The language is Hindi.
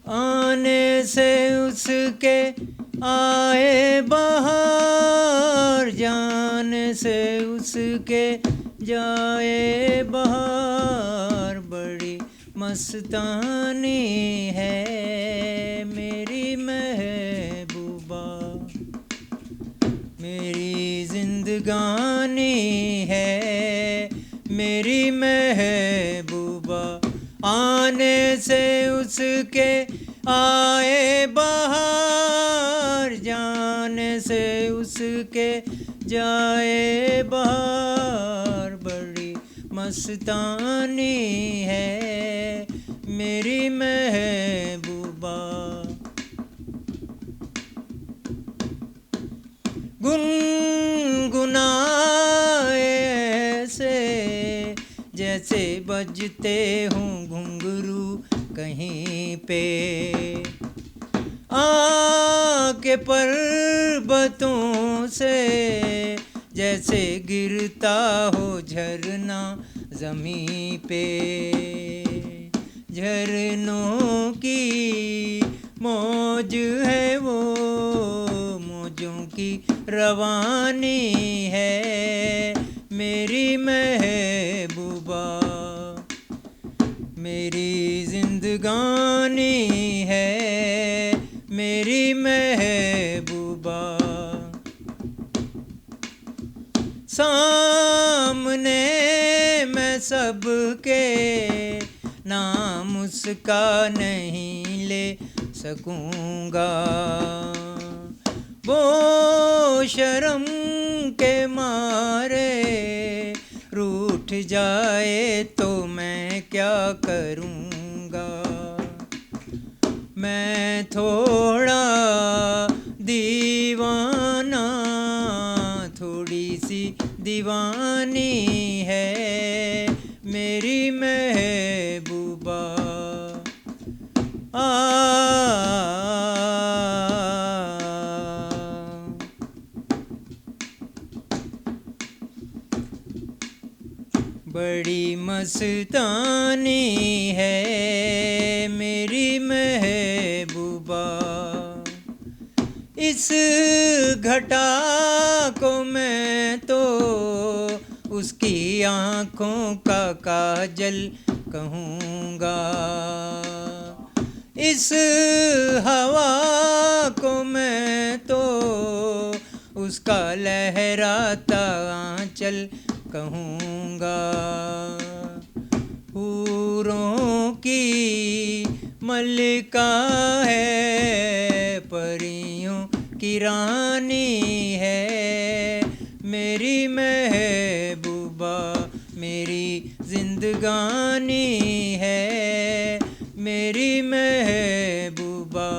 आने से उसके आए बहार, जाने से उसके जाए बहार। बड़ी मस्तानी है मेरी महबूबा, मेरी जिंदगानी है मेरी महबूबा। आने से उसके आए बहार, जाने से उसके जाए बहार। बड़ी मस्तानी है मेरी महबूबा। गुनगुनाए ऐसे जैसे बजते हों घुंघरू कहीं पे, आके पर्वतों से जैसे गिरता हो झरना ज़मीं पे। झरनों की मौज है वो, मौजों की रवानी है मेरी महबूबा, मेरी जिंदगानी है मेरी महबूबा। सामने मैं सबके नाम उसका नहीं ले सकूँगा, वो शर्म के मारे रूठ जाए तो मैं क्या करूँगा। मैं थोड़ा दीवाना, थोड़ी सी दीवानी है मेरी महबूबा। बड़ी मस्तानी है मेरी महबूबा। इस घटा को मैं तो उसकी आँखों का काजल कहूँगा, इस हवा को मैं तो उसका लहराता आंचल कहूँगा। हूरों की मल्लिका है, परियों की रानी है मेरी महबूबा, मेरी जिंदगानी है मेरी महबूबा।